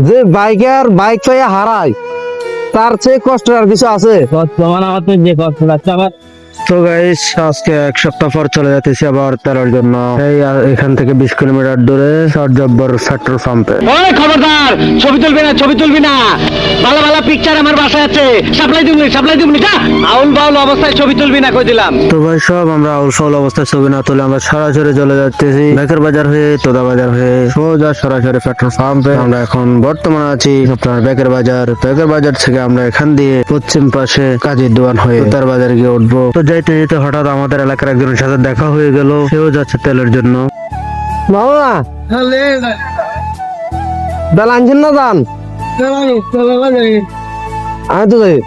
যে বাইক পাইয়া হারায় তার চেয়ে কষ্ট আর কিছু আছে? বর্তমানে আমার তো যে কষ্ট লাগছে আমার। তো গাইস আজকে এক সপ্তাহ পর চলে যাচ্ছি আবার তেলের জন্য এখান থেকে 20 কিলোমিটার দূরে সরজব্বর পেট্রোল পাম্পে। ওই খবরদার, ছবি তুলবি না। ভালো ভালো পিকচার আমার বাসায় আছে, সাপ্লাই দিবনি যা। আউল বাউল অবস্থায় ছবি তুলবি না, কই দিলাম। তো ভাই সব আমরা আউল ফাউল অবস্থায় ছবি না তুলে আমরা সরাসরি চলে যাচ্ছি বেকার বাজার হয়ে তোদা বাজার হয়ে সোজা সরাসরি পেট্রোল পাম্পে। আমরা এখন বর্তমানে আছি আপনার বেকার বাজার থেকে আমরা এখান দিয়ে পশ্চিম পাশে কাজীর দোয়ান হয়ে তোদার বাজার গিয়ে উঠবো। তো যাইতে যেতে হঠাৎ আমাদের এলাকার একজনের সাথে দেখা হয়ে গেল, সেও যাচ্ছে তেলের জন্য। মামা বেলা আনছেন না দান? আমি তো যাই।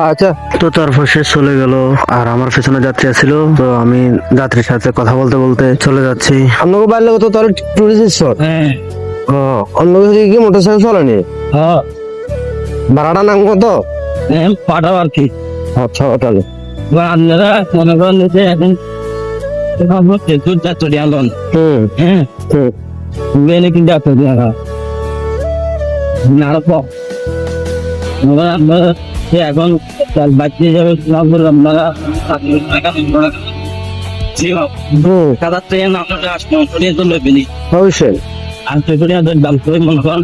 আচ্ছা। তো তারপর সে চলে গেল আর আমার পেছনে যাত্রী ছিল, তো আমি যাত্রীর সাথে কথা বলতে বলতে চলে যাচ্ছি। আপনাকে বাইরে তো তার টুরিস্ট স্পট। অন্য কিছু কি মোটরসাইকেল চলেনি? ভাড়াটা নাম কত? পাঠাও আর কি। আচ্ছা তাহলে আপনারা মনে করেন যে এখন প্রচুর যাত্রী আলোন। হ্যাঁ, বেনে কিন্তু যাত্রী আলা আপনারা এখন বাচ্চা যাবে আপনারা কাদার ট্রেন আপনারা আসতে তো লইবেনি অবশ্যই। আর দাম করে মনে করেন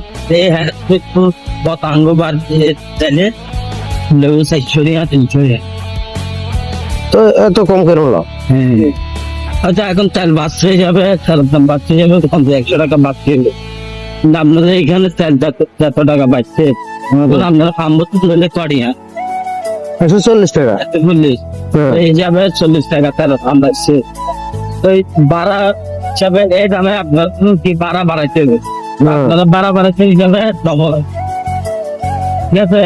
একটু বতাঙ্গ বাড়ছে চাইলে লেবু 400 তো এত কম করে হলো? হ্যাঁ, আচ্ছা এখন তেল বাড়ছে যাবে, তেলের দাম বাড়ছে যাবে, তখন 100 টাকা বাড়ছে। আপনাদের এখানে তেল যত টাকা বাড়ছে আপনারা পাম্প তুলে করিয়া 140 টাকা। 140 এই যাবে 40 টাকা তেল দাম বাড়ছে। তো এই ভাড়া হিসাবে এই দামে আপনার কি ভাড়া বাড়াইতে হবে? আপনারা ভাড়া বাড়াইতে হিসাবে ডবল। ঠিক আছে,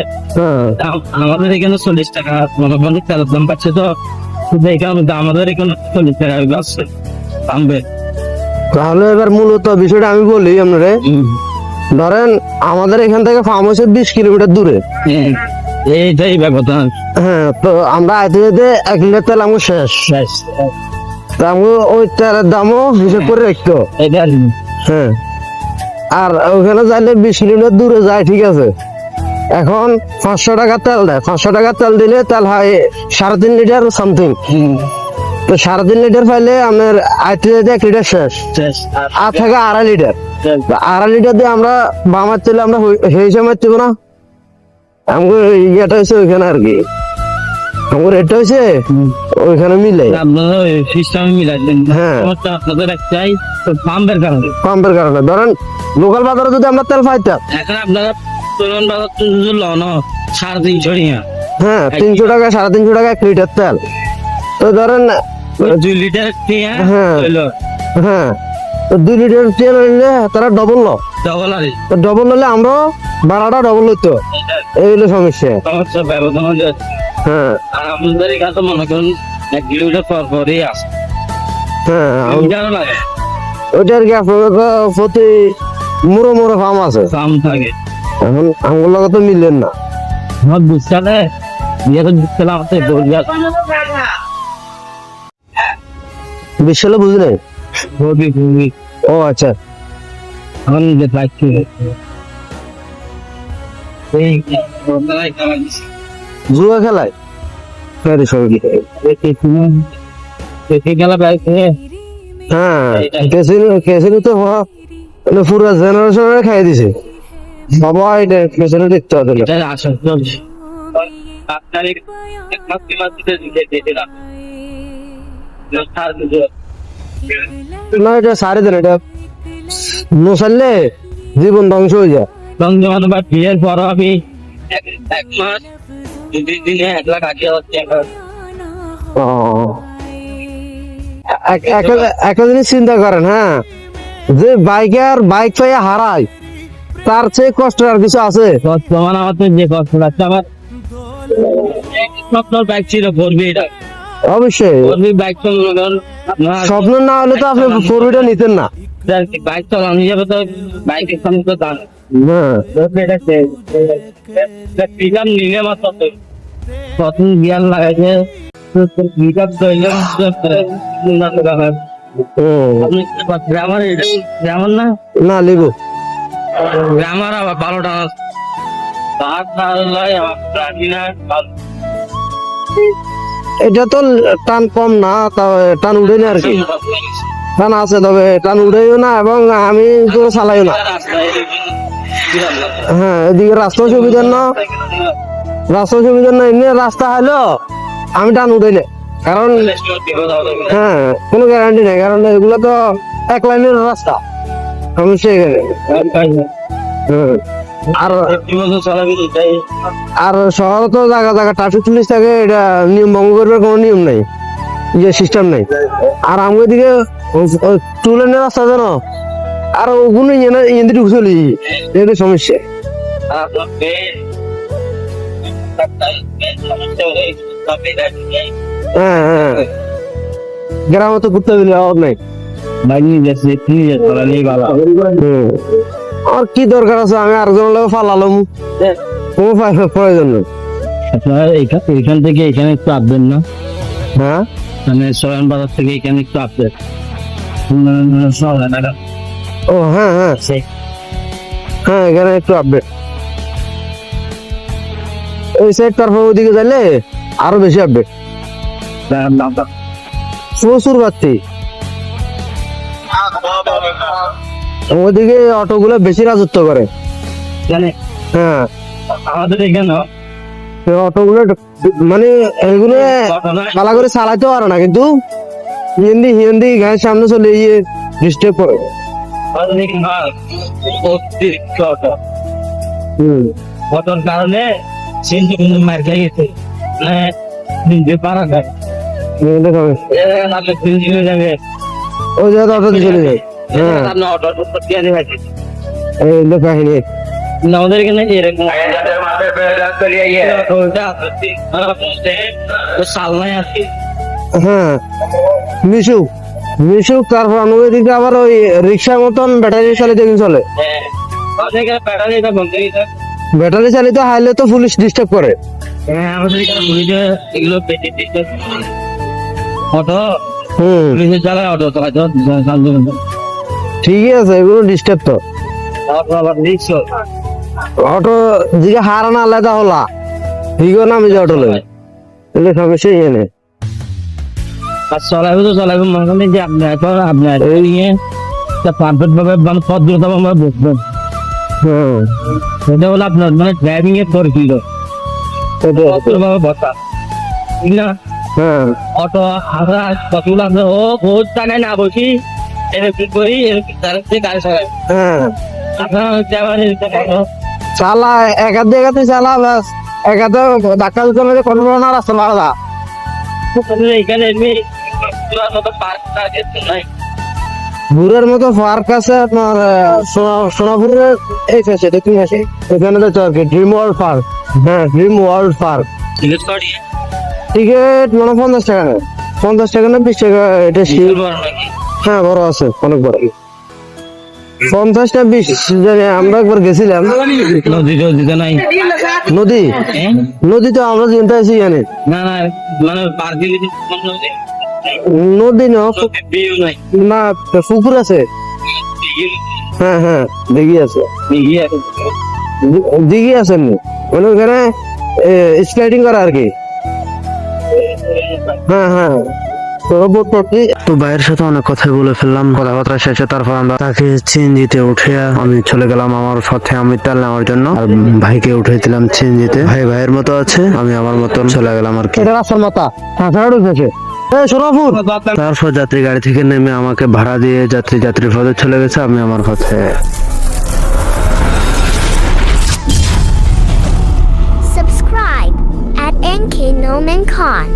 আমাদের এখানে 40 টাকা মনে করেন তেলের দাম পাচ্ছে, তো এখানে আমাদের এখানে 40 টাকা আসছে দামবে। তাহলে এবার মূলত বিষয়টা আমি বলি আপনারে। ধরেন আমাদের এখান থেকে ফার্ম হাউস 20 কিলোমিটার দূরে। এইটাই ব্যবধান। হ্যাঁ, তো আমরা আইতে যেতে 1 লিটার তেল আমার শেষ। তা আমি ওই তেলের দামও হিসেব করে রাখতো। হ্যাঁ, আর ওখানে যাইলে 20 কিলোমিটার দূরে যায়, ঠিক আছে। এখন 500 টাকা তেল দেয়, 500 টাকা তেল দিলে তেল হয় 3.5 লিটার সামথিং। তো 3.5 লিটার পাইলে আপনার আইতে যেতে 1 লিটার শেষ, আর থাকে 2.5 লিটার। 2.5 লিটার দিয়ে আমরা বামার তেলে আমরা সেই সময় দিব না। আমার ইয়েটা হয়েছে ওইখানে আর কি, আমার রেটটা হয়েছে ওইখানে মিলে আপনারা সিস্টেম মিলাইলেন। হ্যাঁ, আপনাদের একটাই পাম্পের কারণে ধরেন লোকাল বাজারে যদি আমরা তেল পাইতাম, এখন আপনারা তরুণ বাজার লন 350 টাকা। হ্যাঁ, 300 টাকা 350 টাকা 1 লিটার তেল। তো ধরেন 2 লিটার হ্যাঁ হ্যাঁ, তো 2 লিটার তেল হইলে তারা ডবল ডবল হলে আমরা ভাড়াটা ডবল হইতো। এই হলো সমস্যা। ব্যবধান। হ্যাঁ, আর আমাদের এখানে মনে করেন 1 কিলোমিটার পর পরই আসে। হ্যাঁ, লাগে ওইটা আর কি প্রতি মুড়ো ফার্ম আছে, দাম থাকে। এখন আমার লগে তো মিলেন না। আমার বুঝছালে বুঝছিলাম বিশালে বুঝি নাই। ও আচ্ছা, আমার নিজের লাগছে জুয়া খেলায় খেলা বাইক। হ্যাঁ, কেসিনো তো পুরো জেনারেশন খাই দিছে সবাই। কেসিনো দেখতে হবে না, এটা সারে দেন, এটা নসারলে জীবন ধ্বংস হয়ে যায়। বিয়ের পর আমি 1 মাস 2 দিনে 1,80,000 টাকা। একটা জিনিস চিন্তা করেন, হ্যাঁ, যে বাইক পাইয়া হারায় তার চেয়ে কষ্ট আর কিছু আছে? বর্তমানে আমার তো যে কষ্ট লাগছে আমার। আপনার বাইক ছিল ফোরবি, এটা অবশ্যই বাইক তো স্বপ্ন না হলে তো আপনি ফোরবিটা নিতেন না। বাইক চালানো যাবে তো বাইকের সামনে তো দাম নিলে মাত্র প্রথম গিয়ার লাগাইছে আপনি গ্রামার গ্রামার না না লিখো গ্রামার আবার 12টা তার তাহলে এটা তো টান কম না, তবে টান উঠে না আর কি, টান আছে তবে টান উঠেও না এবং আমি তো চালাইও না। হ্যাঁ এদিকে রাস্তা সুবিধা না, রাস্তা সুবিধা না, এমনি রাস্তা হলো আমি টান উঠে না, কারণ হ্যাঁ কোনো গ্যারান্টি নেই, কারণ এগুলো তো এক লাইনের রাস্তা সমস্যা এখানে। হ্যাঁ, আর শহরে তো জায়গা জায়গা ট্রাফিক পুলিশ থাকে, এটা নিয়ম ভঙ্গ করবার কোনো নিয়ম নেই, ইয়ে সিস্টেম নেই। আর আমাদের দিকে টু লাইনের রাস্তা জানো, আর ওগুলো ইয়ে ঢুকে চলি, এটা সমস্যা। হ্যাঁ হ্যাঁ গ্রামে তো ঘুরতে দিলে অভাব নাই। আর কি দরকার আছে, আমি আরেকজন লোক ফালালাম, কোনো প্রয়োজন নেই। এখান থেকে এখানে একটু আসবেন না, হ্যাঁ মানে সয়ান বাজার থেকে এখানে একটু আসবেন। ও হ্যাঁ হ্যাঁ হ্যাঁ এখানে একটু আপডেট, ওই সাইড তারপর ওইদিকে যাইলে আরো বেশি আপডেট, প্রচুর বাড়তি। ওইদিকে অটো গুলো বেশি রাজত্ব করে, জানে হ্যাঁ আমাদের এখানে অটো গুলো মানে এগুলো ভালো করে চালাইতে পারে না, কিন্তু হিন্দি হিন্দি গায়ের সামনে চলে গিয়ে ডিস্টার্ব করে। অটোর কারণে সিনজি কিন্তু মার খেয়ে গেছে, মানে নিজে পারা যায় যাবে ওই জায়গায় অটো চলে যায়। হ্যাঁ এই হলো কাহিনী। আমাদের এখানে এরকম সাল নাই আজকে। হ্যাঁ মিশুক মিশুক, তারপর আমাদের দিকে আবার ওই রিক্সার মতন ব্যাটারি চালিত চলে, ব্যাটারি চালিত হাইলে তো পুলিশ ডিস্টার্ব করে। আমাদের এখানে পুলিশে এগুলো অটো পুলিশের চালায়, অটো চালায় ঠিকই আছে, এগুলো ডিস্টার্ব তো। আবার রিক্সা অটো দিকে হারানো আলাদা হলা ঠিক না, আমি যে অটো লই এলে সমস্যা ইয়ে নেই। আর চলাইবো তো চলাইবো মানে যে আপনার এই নিয়ে পারফেক্ট ভাবে মানে পদ্ধতি আমরা বুঝবেন। হ্যাঁ সেটা হলো আপনার মানে ড্রাইভিং এর পরিচিত ভাবে বসা, ঠিক না? হ্যাঁ অটো হারা কতগুলো আপনার ও বহুত টানে না বসি এরকম করি এরকম গাড়ি চালাই হ্যাঁ আপনার হচ্ছে আবার চালা একাতে একাতে চালা, ব্যাস একাতে ধাক্কা দিতে হবে, কোনো না রাস্তা আলাদা। এখানে মতো পার্ক নাই, ভুরের মতো পার্ক আছে আপনার সোনাপুরের এই পাশে দেখুন আছে, এখানে তো আর কি ড্রিম ওয়ার্ল্ড পার্ক। হ্যাঁ ড্রিম ওয়ার্ল্ড পার্ক, টিকিট করি টিকিট মানে 50 টাকা না, 50 টাকা না 20 টাকা, এটা হ্যাঁ বড় আছে অনেক বড়, 50 না 20 জানি। আমরা একবার গেছিলাম নদীতে নাই নদী, নদী তো আমরা চিন্তা আছি জানি না না মানে পার্কে নদী না, নাই না পুকুর আছে। হ্যাঁ হ্যাঁ দিঘি আছে, দিঘি আছে মানে ওখানে স্কেটিং করা আর কি। হ্যাঁ হ্যাঁ তো ভাইয়ের সাথে অনেক কথা বলে ফেললাম, কথাবার্তা শেষে তারপর আমরা তাকে চিনজিতে উঠে আমি চলে গেলাম আমার সাথে আমি তেল নেওয়ার জন্য, আর ভাইকে উঠে দিলাম চিনজিতে। ভাই ভাইয়ের মতো আছে, আমি আমার মতন চলে গেলাম আর কি। এটা রাস্তার মাথা সোনাপুর। তারপর যাত্রী গাড়ি থেকে নেমে আমাকে ভাড়া দিয়ে যাত্রী পথে চলে গেছে, আমি আমার পথে। Subscribe at NK Noman Khan.